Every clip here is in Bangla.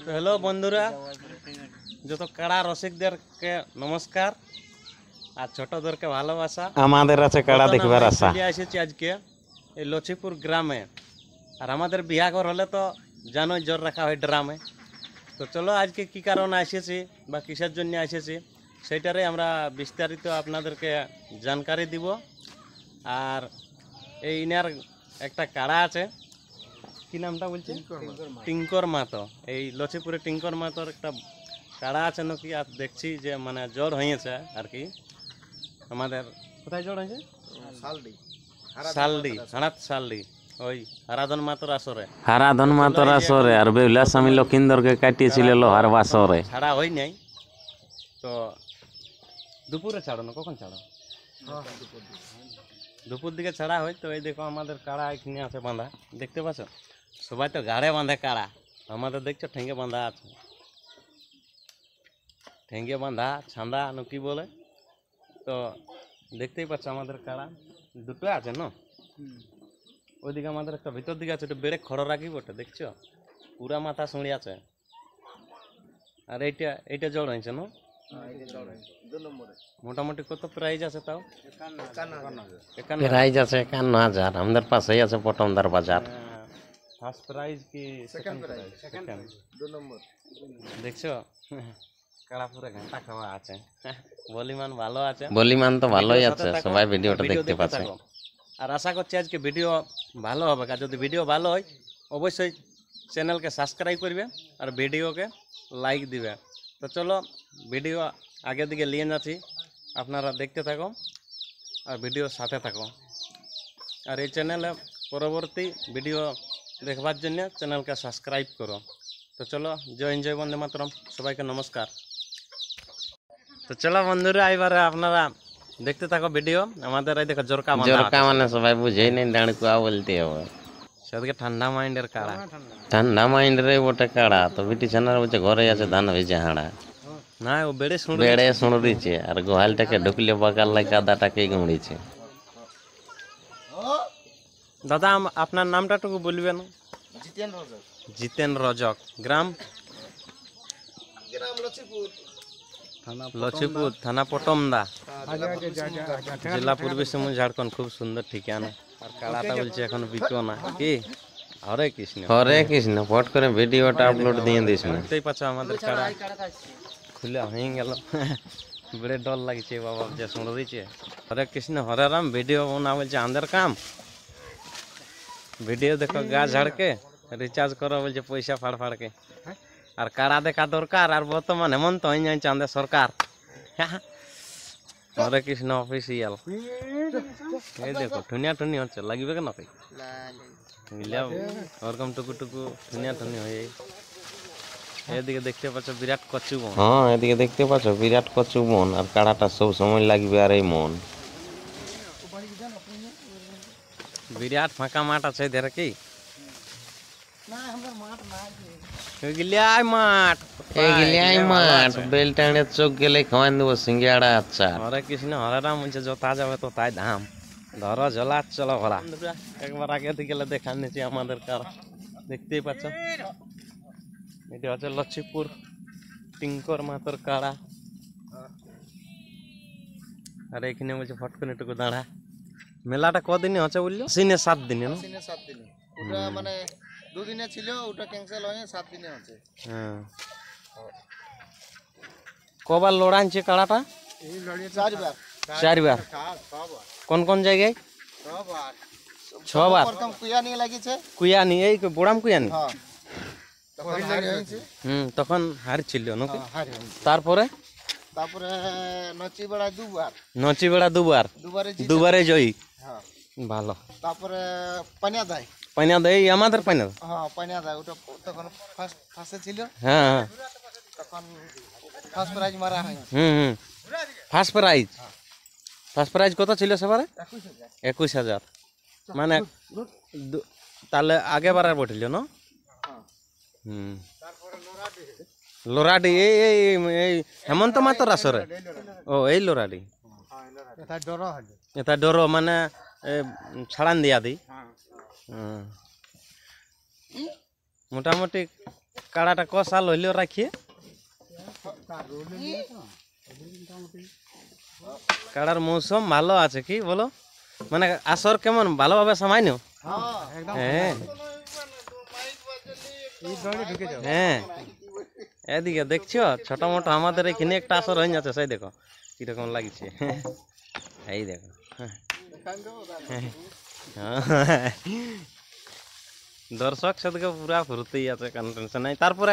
তো হ্যালো বন্ধুরা, যত কাড়া রসিকদেরকে নমস্কার আর ছোটদেরকে ভালোবাসা। আমাদের আছে কাড়া দেখবার আশা। চলে এসেছি আজকে এই লক্ষ্মীপুর গ্রামে। আর আমাদের বিহাঘর হলে তো জানোই জোর রাখা হয় ড্রামে। তো চলো আজকে কি কারণে এসেছি বা কিসের জন্য এসেছি সেইটারে আমরা বিস্তারিত আপনাদেরকে জানকারি দিব। আর এই ইনার একটা কাড়া আছে, কি নামটা বলছি, টিঙ্কর মাতো। এই লক্ষ্মীপুরে টিঙ্কর মাতোর একটা কাড়া আছে নাকি। আর দেখছি যে মানে জ্বর হয়েছে আর কি। আমাদের কোথায় জ্বর হয়েছে? শালডি, হাড়াত শালডি, ওই হারাধন মাতোর আসরে। হারাধন মাতর আসরে আর বেহুলা স্বামী লক্ষিন্দরকে কাটিয়েছিল লোহার বাসরে। ছাড়া হয় নাই তো দুপুরে ছাড়ো না, কখন ছাড়ো? দুপুর দিকে ছাড়া হয়। তো এই দেখো আমাদের কাড়া এখানে আছে বাঁধা, দেখতে পাচ্ছ? সবাই তো গাড়ে বাঁধে কাড়া, আমাদের দেখছো ঠেঙ্গে বাঁধা আছে। ঠেঙ্গে বাঁধা ছান্দা কি বলে, তো দেখতেই পাচ্ছ আমাদের কাড়া দুটো আছে না। ওইদিকে আমাদের একটা ভিতর দিকে আছে, ওটা বেড়ে খড় রাখিব, ওটা দেখছো পুরা মাথা শুঁড়ি আছে। আর এইটা জড় হয়েছে না। মোটামুটি কত প্রাইজ আছে তাও? প্রাইজ আছে 51,000। আমাদের পাশেই আছে পটমদার বাজার। ফার্স্ট প্রাইজ কি সেকেন্ড প্রাইজ? সেকেন্ড, 2 নম্বর। দেখছো কাড়া পুরো ঘাটা খাওয়া আছে, বলিমান ভালো আছে। বলিমান তো ভালোই আছে, সবাই ভিডিওটা দেখতে পাচ্ছে। আর আশা করছি আজকে ভিডিও ভালো হবে। আর যদি ভিডিও ভালো হয় অবশ্যই চ্যানেলকে সাবস্ক্রাইব করবে আর ভিডিওকে লাইক দিবে। তো চলো ভিডিও আগের দিকে নিয়ে যাচ্ছি, আপনারা দেখতে থাকো আর ভিডিওর সাথে থাকো। আর এই চ্যানেলে পরবর্তী ভিডিও দেখবার জন্য চ্যানেলকে সাবস্ক্রাইব করো। তো চলো, জয় হিন্দ, জয় বন্দে মাতরম, সবাইকে নমস্কার। তো চলো বন্ধুরা, এবারে আপনারা দেখতে থাকো ভিডিও। আমাদের এই দেখো জোরকা মানে সবাই বুঝেই নেই, ডাঁড়কুয়া বলতে হবে। সেদিকে ঠান্ডা মাইন্ডের কাড়া, ঠান্ডা মাইন্ড রে ওটা কাড়া। তো বিটি ছানার বলছে ঘরে আছে ধান ভেজে হাঁড়া। না ও বেড়ে শুনড়িছে আর গোহালটাকে ঢুকলে বাকার লাগে আদাটাকে গুঁড়িছে। দাদা আপনার নামটাটুকু বলবেন? জিতেন রজক, গ্রাম লক্ষ্মীপুর, থানা পটমদা, জেলা পূর্বী সিংভূম, ঝাড়খণ্ড। খুব সুন্দর ঠিকানা। আর কাড়াটা বলছে এখন বিকো না কি? হরে কৃষ্ণ, হরে কৃষ্ণ। ফট করে ভিডিওটা আপলোড দিয়ে দিস না। দেখতেই পাচ্ছ আমাদের কাড়া খুলে হয়ে গেল। বেড়ে ডর লাগছে বাবা, যে শুনে দিচ্ছে হরে কৃষ্ণ হরে রাম। ভিডিও না বলছে আমাদের কাম। ভিডিও দেখো গা ঝাড়কে, রিচার্জ করো বলছে পয়সা ফাড় ফাড়কে। আর কাড়া দেখা দরকার। আর বর্তমান হেমন্ত হয়ে যাচ্ছে আমাদের সরকার। হরে কৃষ্ণ অফিসিয়াল। এই দেখো ঠুনিয়া ঠুনি হচ্ছে, লাগবে কেন? ওরকম টুকু টুকু ঠুনিয়া ঠুনি হয়ে। এদিকে দেখতে পাচ্ছ বিরাট কচু বন। হ্যাঁ, এদিকে দেখতে পাচ্ছ বিরাট কচু বন। আর কাড়াটা সব সময় লাগবে আর এই মন। বিরাট ফাঁকা মাঠ আছে এদের কি? মাঠ বেলটাঙে চোখ গেলে খাওয়ান দেবো সিঙ্গাড়া। আচ্ছা, হরে কৃষ্ণ হরে রাম বলছে, যথা যাবে তো তাই ধাম। ধরো ঝোলা চলো ভরা। একবার আগে থেকে দেখা নিয়েছি আমাদের কার, দেখতেই পাচ্ছ। এটা হচ্ছে লক্ষ্মীপুর টিঙ্কর মাতর কাড়া। আর এখানে বলছে ফটকনে টুকু দাঁড়া। মেলাটা কদিনে হচ্ছে বললো? 7 দিনে না? 7 দিনে। ওটা মানে 2 দিনে ছিল, ওটা ক্যান্সেল হয়ে 7 দিনে আছে। হ্যাঁ। কবার লড়াইছে কাড়াটা? 4 বার। কোন কোন জায়গায়? 6 বার। প্রথম কুয়ানি লাগিছে। কুয়ানি, এই বোড়াম কুয়ানি। হ্যাঁ, তখন হারি হয়েছে। তখন হারছিল নাকি? হারি। তারপরে নচিবেড়া 2 বার। নচিবেড়া 2 বার, দুবারে জয়ী। হ্যাঁ, ভালো। তারপরে পানিয়াদাই। পানিয়াদা, এই আমাদের পানিয়াদা। হ্যাঁ, পানিয়াদাই ওটা তখন ফার্স্টে ছিল। হ্যাঁ হ্যাঁ, তখন ফার্স্ট প্রাইজ মারা হয়। First prize. ফার্স্ট প্রাইজ কত ছিল সেবারে? 21,000। মানে তাহলে আগেবার আর বটিল না? লোরাডি, এই হেমন্ত মাতর আসরে। ও এই লোরাডি, এটা ডর মানে ছাড়ান দিয়া দিই। মোটামুটি কাড়াটা ক সাল হইলেও রাখিয়ে? কাড়ার মৌসুম ভালো আছে কি বলো, মানে আসর কেমন ভালোভাবে সামাইন? হ্যাঁ হ্যাঁ, এদিকে দেখছো ছোট মোটো আমাদের এখানে একটা আসর হয়ে যাচ্ছে, সেই দেখো কিরকম লাগছে। এই দেখো দর্শক সেদিকে পুরা ফুরতেই আছে, কোনো টেনশন নাই। তারপরে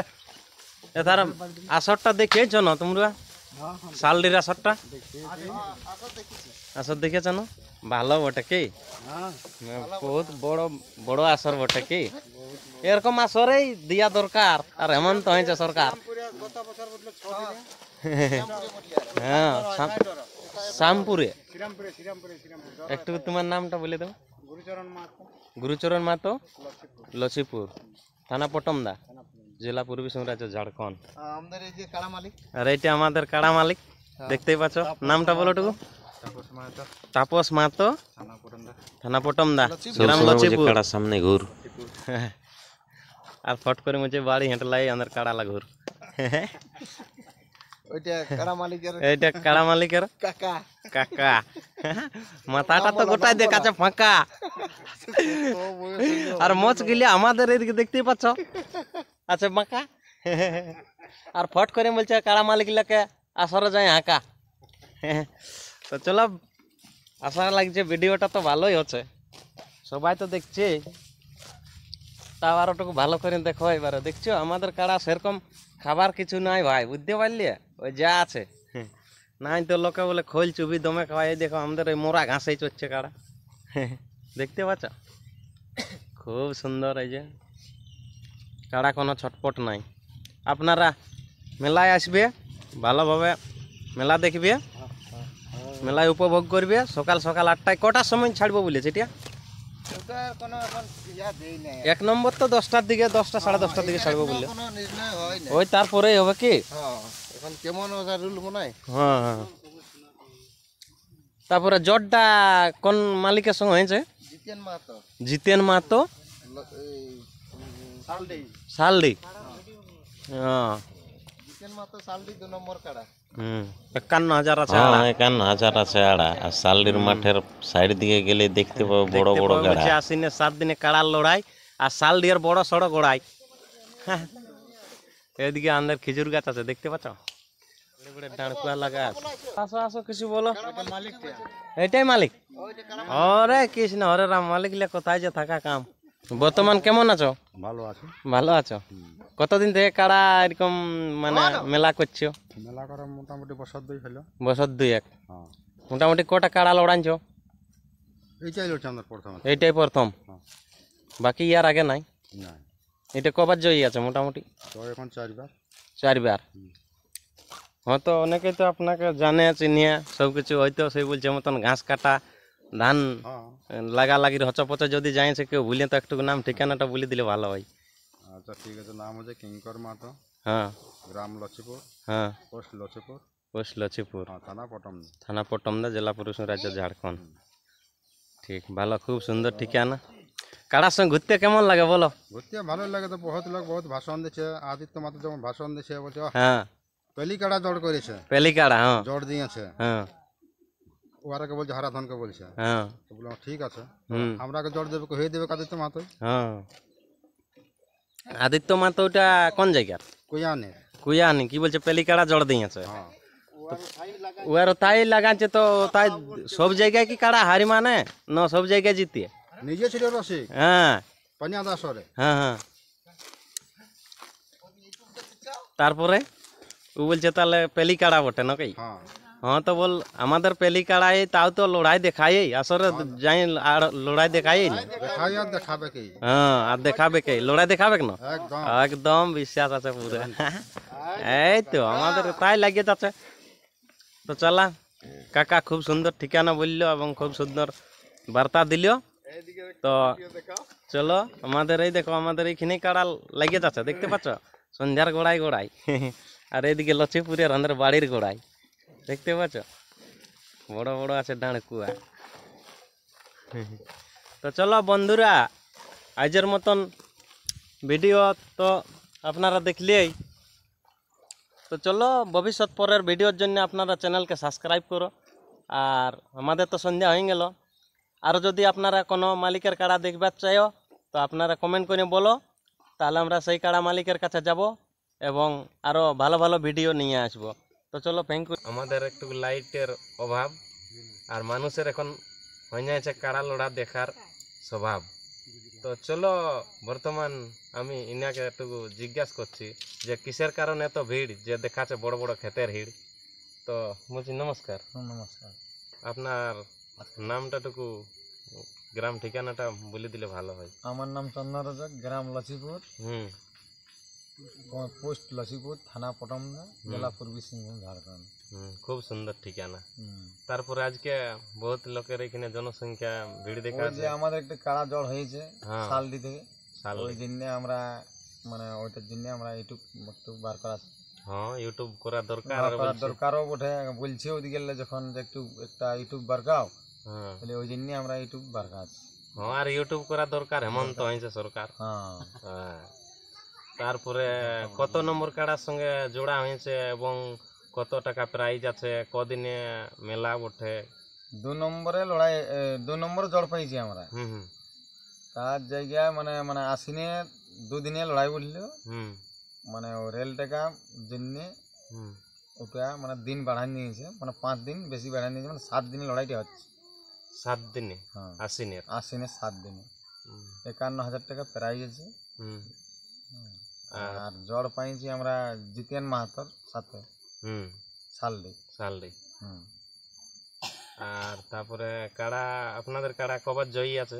এধার আসরটা দেখিয়েছ না তোমরা? শালডির আসরটা আসর দেখেছ না? ভালো বটে কি, বহুত বড় বড় আসর বটে কি। এরকম আসরেই দিয়া দরকার, আর এমন তো হয়েছে সরকার। হ্যাঁ শ্যামপুরে। একটু তোমার নামটা বলে দাও। গুরুচরণ মাতো, লছিপুর, থানা পটমদা, জেলা পূর্বী সিংহরাজ্য, ঝাড়খণ্ড। আমাদের এই যে কাড়া মালিক, আর এইটা আমাদের কাড়া মালিক, দেখতেই পাচ্ছ। নামটা বলো টুকু। তাপস মাতো, থানা পটমদা, গ্রাম লছিপুর। কাড়ার সামনে ঘুর। আর ফট করে মুঝে বাড়ি হেঁটলাই আমাদের কাড়া লাগুর। ওইটা কাড়া মালিকের এইটা কাড়া মালিকের কাকা। কাকা। মাথাটা তো গোটাই দেখাচ্ছে ফাঁকা, আর মোচ গিলে আমাদের এদিকে দেখতেই পাচ্ছ আচ্ছা বাঁকা। আর ফট করে বলছে কাড়া মালিক লাগে আসরে যায় হাঁকা। তো চলো, আশা লাগছে ভিডিওটা তো ভালোই হচ্ছে, সবাই তো দেখছে। তাও আর ওটুকু ভালো করে দেখো এবারে। দেখছো আমাদের কাড়া সেরকম খাবার কিছু নাই ভাই, বুঝতে পারলি? ওই যা আছে, নাই তো লোকে বলে খোল চুবি দমে খাওয়াই। দেখো আমাদের ওই মোরা ঘাসেই চড়ছে কাড়া, দেখতে পাচ্ছ? খুব সুন্দর। এই যে কাড়া কোনো ছটপট নাই। আপনারা মেলায় আসবে, ভালোভাবে মেলা দেখবে, মেলায় উপভোগ করবে। সকাল সকাল 8টায় কটার সময় ছাড়বো বলেছে এটা? ওটা কোনো এখন ইয়া দেই নাই, 1 নম্বর তো 10টার দিকে, 10টা সাড়ে 10টার দিকে ছাড়বো বললে। কোনো নির্ণয় হয় না। ওই তারপরেই হবে কি? হ্যাঁ, এখন কেমন ওটা রুল মনে হয়। হ্যাঁ হ্যাঁ। তারপরে জটটা কোন মালিকের সঙ্গে হয়েছে? জিতেন মাহাতো, জিতেন মাতো, সালডি। শালডি। হ্যাঁ জিতেন মাহাতো সালডি 2 নম্বর কাড়া। 51,000 আছে। হ্যাঁ 51,000 আছে আড়া। আর শালডির মাঠের সাইড দিকে গেলে দেখতে পাবো বড় বড় গাড়া। আশ্বিনে 7 দিনে কাড়ার লড়াই, আর শালডির বড় সড়ো গোড়াই। এদিকে আমাদের খেজুর গাছ আছে, দেখতে পাচ্ছ? ডাঁড়কুয়া লাগা আছে। আসো আসো, কিছু বলো। এটাই মালিক? ওরে কৃষ্ণ হরে রাম, মালিক লে কোথায় যে থাকা কাম। বর্তমান কেমন আছো? ভালো আছে। ভালো আছো? কতদিন থেকে কাড়া এরকম মানে মেলা করছো? মেলা করা মোটামুটি বছর 2 হলো। বছর 2-1। হ্যাঁ, মোটামুটি কটা কাড়া লড়াইছো? এইটাই হচ্ছে আমাদের প্রথম। এইটাই প্রথম? হ্যাঁ। বাকি ইয়ার আগে নাই? না, এটা কবার জয়ী আছে মোটামুটি? তো এখন 4 বার। 4 বার। হয়তো অনেকেই তো আপনাকে জানে চিনিয়ে সব কিছু, হয়তো সেই বলছে মতন ঘাস কাটা, ধান হ্যাঁ, লাগালাগির হচপচে যদি যাইছে কেউ ভুলে, তো একটু নাম ঠিকানাটা বলে দিলে ভালো হয়। আচ্ছা ঠিক আছে। নাম হচ্ছে কিঙ্কর মাহাতো, হ্যাঁ গ্রাম লচিপুর, হ্যাঁ, পোস্ট লচিপুর, পোস্ট লছিপুর, হ্যাঁ, থানা পটমনি। থানা পটমদা, জেলা পূর্বী সিংহরাজ্য, ঝাড়খণ্ড। ঠিক, ভালো, খুব সুন্দর ঠিকানা। কাড়ার সঙ্গে ঘুরতে কেমন লাগে বলো? ঘুরতে ভালো লাগে তো, বহুত লোক বহুত ভাষণ দিচ্ছে। আদিত্য মাহাতো যখন ভাষণ দিচ্ছে বলছে হ্যাঁ, পেলি কাড়া জড় করেছে, পেলি কাড়া। হ্যাঁ জড় দিয়েছে। হ্যাঁ ওরাকে বলছে হারাধনকে বলছে। হ্যাঁ। তো বললাম ঠিক আছে, হুম। আমরাকে জড় দেবে, হয়ে দেবে আদিত্য মাহাতো। হ্যাঁ, আদিত্য মাতো ওটা কোন জায়গার? কুইয়ানে। কুইয়ানি কি বলছে পেলি কাড়া জড় দিয়েছে? হ্যাঁ, ওর তাই লাগাচ্ছে তো, তাই সব জায়গায় কি কাড়া হারি মানে না সব জায়গায় জিতে? নিজে ছিল রসিক হ্যাঁ পানিয়া দাসরে। হ্যাঁ হ্যাঁ। তারপরে ও বলছে তাহলে পেলি কাড়া বটে নাকি? হ্যাঁ, হ্যাঁ তো বল আমাদের পেলি কাড়াই তাও তো লড়াই দেখাই, আসরে যাই আর লড়াই দেখাই না। দেখাই আর দেখাবে কি। হ্যাঁ, আর দেখাবে কে? লড়াই দেখাবে না? একদম। একদম বিশ্বাস আছে পুরো। এই তো আমাদের তাই লাগিয়ে যাচ্ছে। তো চলা, কাকা খুব সুন্দর ঠিকানা বললো এবং খুব সুন্দর বার্তা দিল। তো চলো, আমাদের এই দেখো আমাদের এইখানে কাড়া লাগিয়ে যাচ্ছে, দেখতে পাচ্ছ? সন্ধ্যার গোড়ায় গোড়ায়। আর এইদিকে লক্ষ্মীপুরের আমাদের বাড়ির গোড়ায়, দেখতে পাচ্ছ? বড় বড় আছে ডাঁড়কুয়া। তো চলো বন্ধুরা, আজের মতন ভিডিও তো আপনারা দেখলেই। তো চলো ভবিষ্যৎ পরের ভিডিওর জন্য আপনারা চ্যানেলকে সাবস্ক্রাইব করো। আর আমাদের তো সন্ধ্যা হয়ে গেল, আরও যদি আপনারা কোনো মালিকের কাড়া দেখবার চাইও তো আপনারা কমেন্ট করে বলো, তাহলে আমরা সেই কাড়া মালিকের কাছে যাব এবং আরও ভালো ভালো ভিডিও নিয়ে আসবো। তো চলো থ্যাংক ইউ। আমাদের একটু লাইটের অভাব, আর মানুষের এখন হয়ে যাচ্ছে কাড়া লড়া দেখার স্বভাব। তো চলো বর্তমান আমি ইনাকে একটু জিজ্ঞাসা করছি যে কিসের কারণে এত ভিড়, যে দেখাচ্ছে বড় বড় ক্ষেতের ভিড়। তো বলছি নমস্কার, নমস্কার। আপনার নামটা টুকু গ্রাম ঠিকানাটা বলে দিলে ভালো হয়। আমার নাম চন্দ্ররাজক, গ্রাম লছিপুর, হুম পোস্ট লছিপুর, থানা পটমদা, জেলা পূর্বী সিংভূম, ঝাড়খণ্ড। হুম, খুব সুন্দর ঠিকানা। তারপরে আজকে বহুত লোকের এখানে জনসংখ্যা ভিড় দেখা ওই যে আমাদের একটা কাড়া জ্বর হয়েছে হ্যাঁ। শালডি থেকে, শালডি। ওই জন্য আমরা মানে ওইটার জন্য আমরা ইউটিউব একটু বার করা হ্যাঁ, ইউটিউব করা দরকার। আর বলছি- দরকারও বটে, বলছে ওদিকে যখন যে একটু একটা ইউটিউব বার গাও, হ্যাঁ তাহলে ওই জন্য আমরা ইউটিউব বার কাজ। হ্যাঁ, আর ইউটিউব করা দরকার, হেমন্ত হয়েছে সরকার। হ্যাঁ, হ্যাঁ। তারপরে কত নম্বর কাড়ার সঙ্গে জোড়া হয়েছে এবং কত টাকা প্রাইজ আছে, কদিনে মেলা ওঠে? 2 নম্বরে লড়াই, 2 নম্বরে জড় পাইছি আমরা। হুম হুম তার জায়গায় মানে মানে আশ্বিনে 2 দিনে লড়াই বললো, হুম মানে ও রেল টাকা জন্য হুম ওটা মানে দিন বাড়াই নিয়েছে, মানে 5 দিন বেশি বাড়াই নিয়েছে, মানে 7 দিনে লড়াইটা হচ্ছে। 7 দিনে হ্যাঁ, আশ্বিনের। আশ্বিনে 7 দিনে হুম, 51,000 টাকা প্রাইজ আছে। হুম আর জড় পাইছি আমরা জিতেন মাহাতর সাথে হুম শালডি। শালডি। হুম, আর তারপরে কাড়া, আপনাদের কাড়া কবার জয়ী আছে?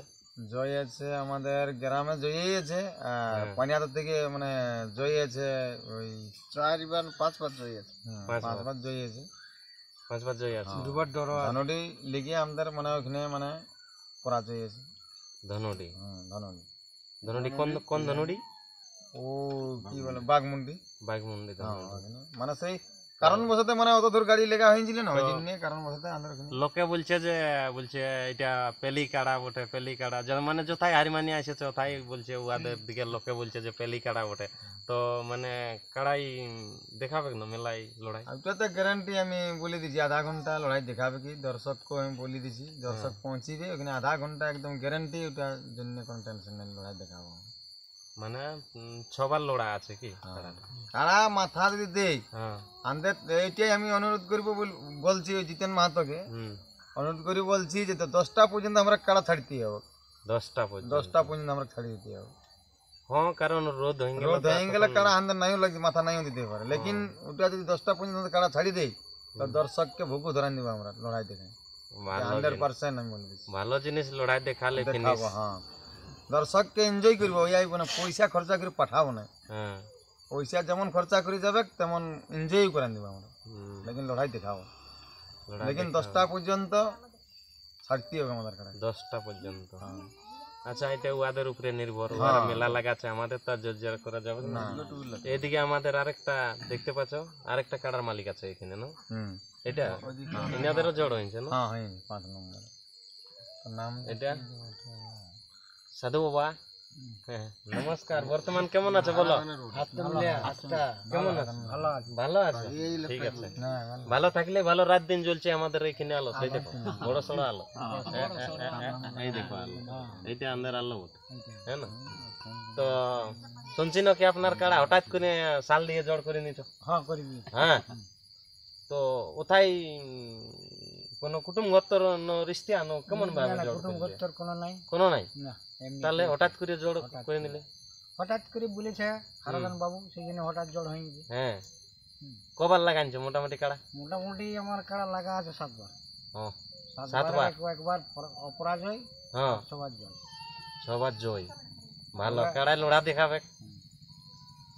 জয় আছে আমাদের গ্রামে, জয়ী আছে। আর হ্যাঁ। পানিয়াদের থেকে মানে জয়ী আছে ওই 4বার 5বার জয়ী আছে। 5বার জয়ী আছে। 5বার জয়ী আছে। দুবার ডর ধনুডি লিগে আমাদের মানে ওখানে মানে পরাজয় আছে। ধনুডি। ধনুডি ধনুডি কোন কোন ধনুডি? ও কি বলে বাগমুন্ডি। বাঘমুন্ডি ধনুডি। ওখানে মানে সেই কারণ বসাতে মানে অত দূর গাড়ি লেগা হয়েছিল না, ওই জন্য কারণ বসাতে আমাদের ওখানে। লোকে বলছে যে বলছে এটা পেলি কাড়া বটে, পেলি কাড়া মানে যথাই হারিমানি আসেছে ওথাই বলছে, উহাদের দিকে লোকে বলছে যে পেলি কাড়া বটে। তো মানে কাড়াই দেখাবে না মেলাই লড়াই? ওটা তো গ্যারান্টি আমি বলে দিচ্ছি, আধা ঘন্টা লড়াই দেখাবে কি দর্শককে আমি বলে দিচ্ছি, দর্শক পৌঁছিবে ওখানে আধা ঘন্টা একদম গ্যারান্টি, ওটার জন্য কোনো টেনশন নেই, লড়াই দেখাবো। মানে 6বার লড়া আছে কি কাড়াটা? কারা মাথা যদি দেই হ্যাঁ। আমাদের এইটাই আমি অনুরোধ করবো বলছি ওই জিতেন মাহাতোকে, হুম, অনুরোধ করে বলছি যে 10টা পর্যন্ত আমরা কাড়া ছাড়তে হবে, 10টা পর্যন্ত। 10টা পর্যন্ত আমরা ছাড়িয়ে দিতে হবে। হ্যাঁ, কারণ রোদ হয়ে গেল। রোদ হয়ে গেলে কাড়া হাতে নাইও লাগে, মাথা নাইও দিতে পারে, লেকিন ওটা যদি 10টা পর্যন্ত কাড়া ছাড়ি দেই তো দর্শককে ভুকু ধরান দিব আমরা লড়াই দেখে। ভালো 100% আমি বলে দিচ্ছি ভালো জিনিস লড়াই দেখালে ফিনিশ। দেখাবো। হ্যাঁ, দর্শককে এনজয় করবো, ওই আইব না পয়সা খরচা করে পাঠাবো না, হ্যাঁ। পয়সা যেমন খরচা করে যাবে তেমন এনজয় করে দিব আমরা, হুম, লেকিন লড়াই দেখাবো। লড়াই লেকিন দেখাবে। 10টা পর্যন্ত ছাড়তে হবে আমাদের কাড়া। 10টা পর্যন্ত। হ্যাঁ। আচ্ছা, এটা উহাদের উপরে নির্ভর, ওরা মেলা লাগাচ্ছে, আমাদের তো আর জোর করা যাবে না। এদিকে আমাদের আরেকটা দেখতে পাচ্ছ, আরেকটা কাড়ার মালিক আছে এখানে না? হুম, এটা এনাদেরও জড় হয়েছে না? হ্যাঁ হয়নি 5 নম্বর নাম এটা সাধু বাবা। হ্যাঁ, নমস্কার। বর্তমান কেমন আছে বলো? কেমন আছে? ভালো আছে। ঠিক আছে, ভালো থাকলে ভালো। রাত দিন জ্বলছে আমাদের এখানে আলো, সেই দেখো বড় সড়ো আলো। এই দেখো আলো, এইটা আমাদের আলো বটে, হ্যাঁ না? তো শুনছি না কি আপনার কাড়া হঠাৎ করে শাল দিয়ে জড় করে নিছ? হ্যাঁ করি। হ্যাঁ, তো ওথাই কোনো কুটুম গত্তর রিস্তিয়া কেমন ভাবে জড় করলে? কোনো নাই কোনো নাই? না, এমনি তাহলে হঠাৎ করে জড় করে নিলে? হঠাৎ করে বলেছে হারাদান বাবু, সেই জন্য হঠাৎ জল হয়ে গেছে। হ্যাঁ, কবার লাগাইছে মোটামুটি কাড়া? মোটামুটি আমার কাড়া লাগা আছে 7বার। ও, 7 7বার? বার একবার অপরাজয়, হ্যাঁ, সবার জল। 6বার জয়। ভালো, কাড়ায় লড়া দেখাবে,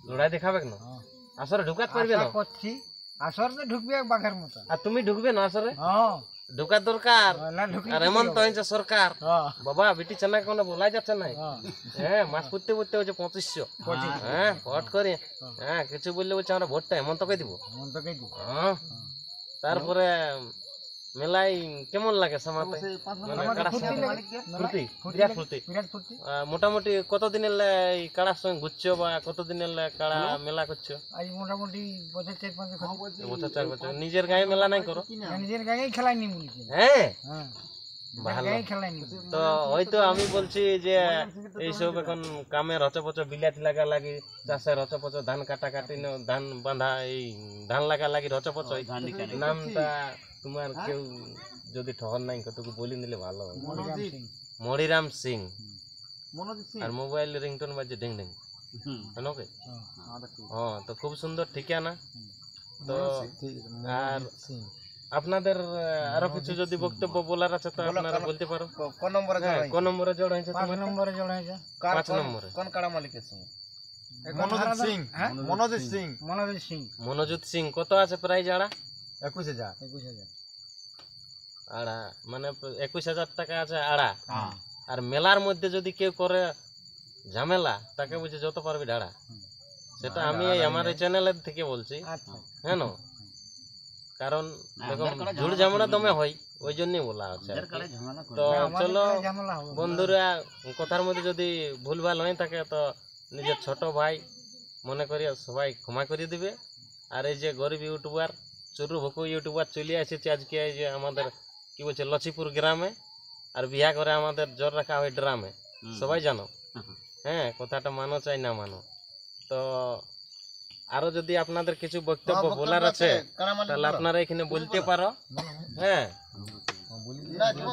লড়াই দেখাবে না? হ্যাঁ। আসরে ঢুকাতে পারবে না? আশা করছি আসর তো ঢুকবে এক বাঘের মতো। আর তুমি ঢুকবে না আসরে? হ্যাঁ, ঢুকার দরকার। না ঢুকলে আর এমন তো হয়েছে সরকার, হ্যাঁ, বাবা বেটি চেনা কোনো বলাই যাচ্ছে না। হ্যাঁ, হ্যাঁ, মাছ পুঁততে পুঁততে হচ্ছে 2500। হ্যাঁ, ভোট করে। হ্যাঁ, কিছু বললে বলছে আমরা ভোটটা এমন তোকে দিব। মন তো কেটে হ্যাঁ, তারপরে মেলায় কেমন লাগে সামাতে? মানে কাড়ার সঙ্গে ফুর্তি, বিরাট ফুর্তি। বিরাট ফুর্তি। মোটামুটি কতদিনের এই কাড়ার সঙ্গে ঘুরছো বা কতদিনের কাড়া মেলা করছো? আজ মোটামুটি বছর 4-5 বছর 4 বছর। নিজের গায়ে মেলা নাই করো? নিজের গায়েই খেলায়নি বলেছি। হ্যাঁ, হ্যাঁ, ভালো। গায়েই খেলায়নি। তো হয়তো আমি বলছি যে এইসব এখন কামের হচপচ বিলাতি লাগা লাগি, চাষের হচপচ, ধান কাটাকাটি, ধান বাঁধা, এই ধান লাগা লাগি হচপচ, নামটা তোমার কেউ যদি ঠহর নাই কতটুকু বলি নিলে ভালো হয়। মরিরাম সিং। আর মোবাইল রিংটোন বাজে ঢিং ঢিং, ওকে? হ্যাঁ, তো খুব সুন্দর ঠিকানা। তো আর আপনাদের আরো কিছু যদি বক্তব্য বলার আছে তো আপনারা বলতে পারো। কোন নম্বরে হ্যাঁ, কোন নম্বরে জড় হয়েছে? 5 নম্বরে জড় হয়েছে। 5 নম্বরে। কোন কাড়া মালিকের সঙ্গে? মনোজিৎ সিং। হ্যাঁ? মনোজিৎ সিং। মনোজিৎ সিং। মনোজিৎ সিং। কত আছে প্রাইজ আড়া? 21,000। 21,000। আড়া মানে 21,000 টাকা আছে আড়া। আর মেলার মধ্যে যদি কেউ করে ঝামেলা, তাকে বুঝে যত পারবি ঢাড়া। সেটা আমি আমার এই চ্যানেলের থেকে বলছি, আচ্ছা। হ্যাঁ না? কারণ দেখো ঝুড় ঝামেলা দমে হয়, ওই জন্যই বলা আছে। তো চলো ঝামেলা হবে। বন্ধুরা, কথার মধ্যে যদি ভুলভাল হয়ে থাকে তো নিজের ছোট ভাই মনে করি সবাই ক্ষমা করে দিবে। আর এই যে গরিব ইউটিউবার, চুরু ভুকু ইউটিউবার চলে এসেছে আজকে এই যে আমাদের কি বলছে লচিপুর গ্রামে, আর বিয়া করে আমাদের জোর রাখা হয় ড্রামে, সবাই জানো। হ্যাঁ, কথাটা মানো চাই না মানো। তো আরো যদি আপনাদের কিছু বক্তব্য বলার আছে তাহলে আপনারা এখানে বলতে পারো। হ্যাঁ,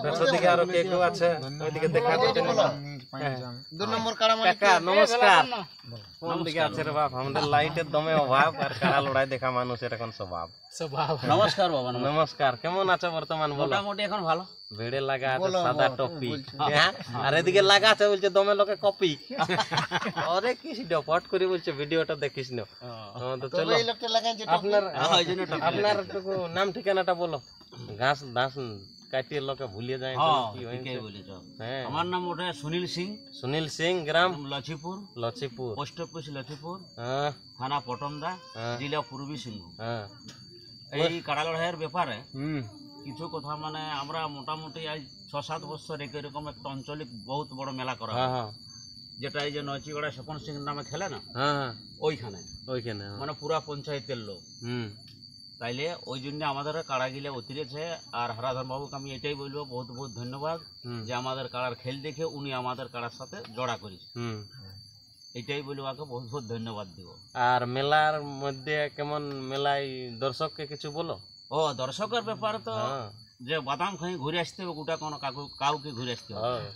পেছন দিকে আরো কে কেউ আছে, ওইদিকে দেখা যাচ্ছে না। 2 নম্বর কাড়া মালিক। কাকা নমস্কার। কোন দিকে আছে রে বাপ? আমাদের লাইটের দমে অভাব, আর কাড়া লড়াই দেখা মানুষের এখন স্বভাব। নমস্কার বাবা। নমস্কার, কেমন আছো বর্তমান? বলো। মোটামুটি এখন ভালো। ভিড়ে লাগা আছে সাদা টপি, হ্যাঁ, আর এদিকে লাগা আছে বলছে দমে লোকে কপি। আরে কি ডপট করে বলছে ভিডিওটা দেখিস না। তো চলো আপনার আপনার একটু নাম ঠিকানাটা বলো। ঘাস ঘাস কাটিয়ে লোকে ভুলিয়ে যায় তো কি হয়েছে? হ্যাঁ, আমার নাম ওটা সুনীল সিং, সুনীল সিং, গ্রাম লচিপুর, লচিপুর, পোস্ট অফিস লচিপুর, হ্যাঁ থানা পটমদা, হ্যাঁ জেলা পূর্বী সিংভূম। হ্যাঁ। এই কাড়া লড়াইয়ের ব্যাপারে হুম কিছু কথা, মানে আমরা মোটামুটি আজ 6-7 বছর এরকম একটা আঞ্চলিক বহুত বড় মেলা করা হ্যাঁ হয়, হ্যাঁ যেটা এই যে নচিগড়া স্বপন সিং নামে খেলে না, হ্যাঁ ওইখানে ওইখানে, হ্যাঁ। মানে পুরা পঞ্চায়েতের লোক। হুম তাইলে ওই জন্য আমাদের কাড়া গিলে অতিরিছে। আর হারাধন বাবুকে আমি এটাই বলবো, বহুত বহুত ধন্যবাদ হুম যে আমাদের কাড়ার খেল দেখে উনি আমাদের কাড়ার সাথে জড়া করেছে। হুম। এটাই বলবো, ওকে বহুত বহুত ধন্যবাদ দিব। আর মেলার মধ্যে কেমন মেলায় দর্শককে কিছু বলো। ও দর্শকের ব্যাপারে তো হ্যাঁ যে বাদাম খাই ঘুরে আসতে হবে, গোটা কোনো কাউকে ঘুরে আসতে হবে। হ্যাঁ।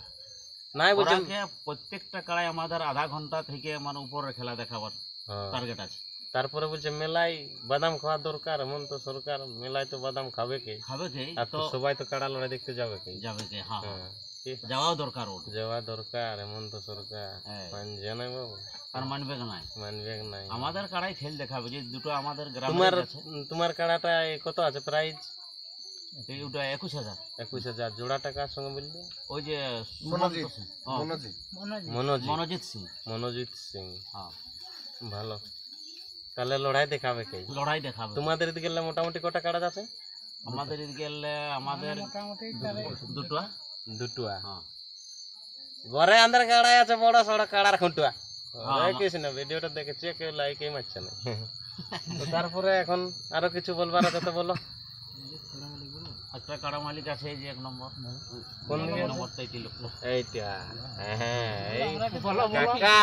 নাই বলছেন। ওরাকে প্রত্যেকটা কাড়ায় আমাদের আধা ঘন্টা থেকে মানে উপরে খেলা দেখাবার হ্যাঁ। টার্গেট আছে। তারপরে বলছে মেলায় বাদাম খাওয়া দরকার, এমন তো সরকার মেলায় তো বাদাম খাবে কে? খাবে কে? আর তো তো সবাই তো কাড়া লড়াই দেখতে যাবে কে? যাবে কে? হ্যাঁ হ্যাঁ, হ্যাঁ, কি যাওয়াও দরকার ওর। যাওয়া দরকার, এমন তো সরকার হ্যাঁ। মানছে না বাবু, আর মানবে নাই। মানবে নাই। আমাদের কাড়াই খেল দেখাবে, যে দুটো আমাদের গ্রামে তোমার আছে। তোমার কাড়াটা কত আছে প্রাইস? ওটা 21,000। 21,000 জোড়া টাকার সঙ্গে বললে? ওই যে মনোজিৎ। হ্যাঁ, মনোজিৎ। মনোজিৎ মনোজিৎ সিং। মনোজিৎ সিং, হ্যাঁ, ভালো। তাহলে লড়াই দেখাবে কে? লড়াই দেখাবে। তোমাদের দিকে মোটামুটি কটা কাড়া আছে? আমাদের এদিকে আমাদের মোটামুটি দুটো। দুটুয়া। হ্যাঁ, ঘরে আন্দার কাড়াই আছে বড় সড় কাড়ার খুঁটুয়া। হ্যাঁ, দেখিস না, ভিডিওটা দেখেছি, কেউ লাইকই মারছে না। তো তারপরে এখন আরো কিছু বলবার আছে তো বলো। একটা কাড়া মালিক আছে এই যে 1 নম্বর। কোন দিকে? নম্বরটা এটি লোক। এইটা, হ্যাঁ, এই কাকা।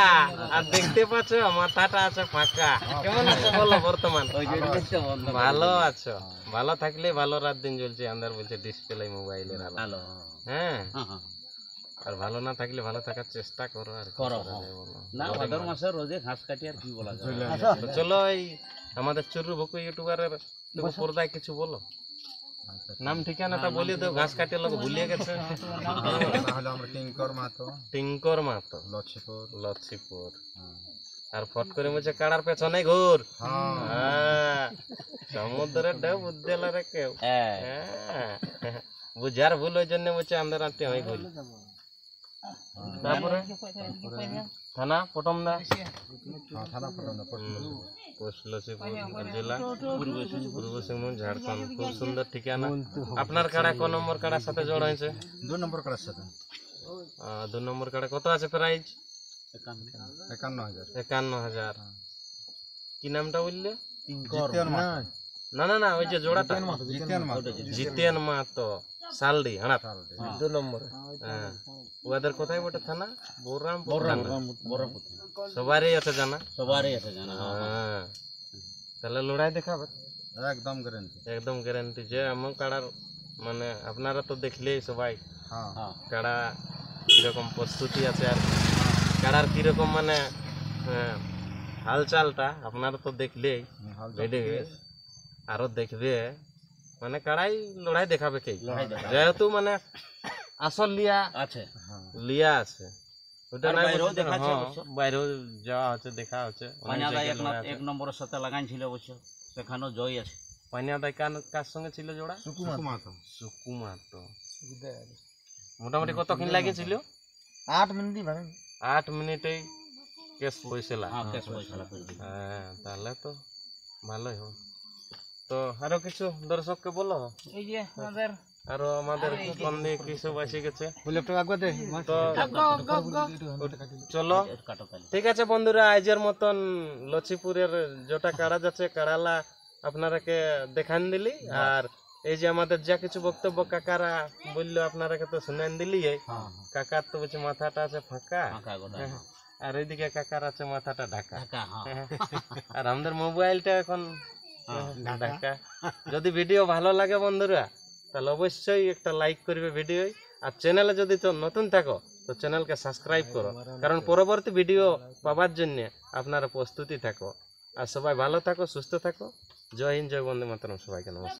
আর দেখতে পাচ্ছ মাথাটা আছে ফাঁকা। কেমন আছো বলো বর্তমান? ভালো আছো? ভালো থাকলে ভালো, রাত দিন জ্বলছে আন্দার বলছে ডিসপ্লে মোবাইলের আলো। ভালো। হ্যাঁ, হ্যাঁ হ্যাঁ, আর ভালো না থাকলে ভালো থাকার চেষ্টা করো। আর কি করো, করা যায় বলো? না ভাদর মাসে রোজে ঘাস কাটি আর কি বলা যায়। তো চলো এই আমাদের চুরু ভুকু ইউটিউবারের তুমি পর্দায় কিছু বলো, নাম ঠিকানাটা বলে দাও। ঘাস কাটিয়ে লোক ভুলিয়ে গেছে। তাহলে আমরা টিঙ্কর মাতো, টিঙ্কর মাতো, লক্ষ্মীপুর। লচ্ছিপুর। আর ফট করে বলছে কাড়ার পেছনে ঘুর। হ্যাঁ, সমুদ্রের ঢেউ বুঝতে রে কেউ। হ্যাঁ, বুঝার ভুল, ওই জন্য বলছে আমাদের আনতে হয় ঘুর। তারপরে থানা পটমদা। থানা পটন। পোস্ট লক্ষ্মীপুর জেলা পূর্ব সিংভূম ঝাড়খণ্ড। খুব সুন্দর ঠিকানা। আপনার কাড়া ক নম্বর কাড়ার সাথে জোড় হয়েছে? 2 নম্বর কাড়ার সাথে 2 নম্বর কাড়া কত আছে প্রাইজ? 51,000। 51,000। কি নামটা বললে? জিতিয়ান মাহাতো। না না না, ওই যে জোড়াটা জিতিয়ান মাহাতো। জিতিয়ান মাহাতো সালডি হাঁড়াত 2 নম্বরে। হ্যাঁ, ওদের কোথায় বটে থানা? বলরামপুর থানা। সবারই আছে জানা? সবারই আছে জানা। হ্যাঁ, তাহলে লড়াই দেখাবে একদম গ্যারান্টি। একদম গ্যারান্টি। যে আমার কাড়ার মানে আপনারা তো দেখলেই সবাই হ্যাঁ কাড়া কিরকম প্রস্তুতি আছে, আর কাড়ার কিরকম মানে হালচালটা আপনারা তো দেখলেই ভিডিও, আরো দেখবে মানে কাড়াই লড়াই দেখাবে কে, যেহেতু মানে আসল আছে লিয়া আছে ওটা আর নাই বাইরেও বলতে, দেখাচ্ছে হ্যাঁ, অবশ্য। বাইরেও যাওয়া হচ্ছে, দেখা হচ্ছে অনেক পানিয়াদা জায়গায় লড়াই আছে। এক নম্বরের সাথে লাগাইছিল অবশ্য, সেখানেও জয় আছে। পানিয়াদায় কার সঙ্গে ছিল জোড়া? সুকু মাহাতো। সুকু মাহাতো। মোটামুটি কতক্ষণ লাগিয়েছিল? 8 মিনিটই ভাই। 8 মিনিটেই কেস পয়সা। হ্যাঁ, কেস পয়সা করে দিল। হ্যাঁ, তাহলে তো ভালোই হবে। তো আরো কিছু দর্শককে বলো, এই যে আমাদের আরো আমাদের কোন দিয়ে কিছু বাঁচে গেছে তো চলো। কাটোকালি ঠিক আছে বন্ধুরা, আজের মতন লক্ষ্মীপুরের যেটা কাড়া যাচ্ছে কাড়ালা আপনারাকে দেখান দিলি, আর এই যে আমাদের যা কিছু বক্তব্য কাকারা বললো আপনারাকে তো শুনান দিলি। কাকার তো বলছে মাথাটা আছে ফাঁকা, ফাঁকা গোটা আর ওইদিকে কাকার আছে মাথাটা ঢাকা, ঢাকা। হ্যাঁ, আর আমাদের মোবাইলটা এখন ঢাকা। যদি ভিডিও ভালো লাগে বন্ধুরা, তাহলে অবশ্যই একটা লাইক করবে ভিডিও, আর চ্যানেলে যদি তো নতুন থাকো তো চ্যানেলকে সাবস্ক্রাইব করো, কারণ পরবর্তী ভিডিও পাওয়ার জন্য আপনারা প্রস্তুতি থাকো। আর সবাই ভালো থাকো, সুস্থ থাকো। জয় হিন্দ, জয় বন্দে মাতরম। সবাইকে নমস্কার।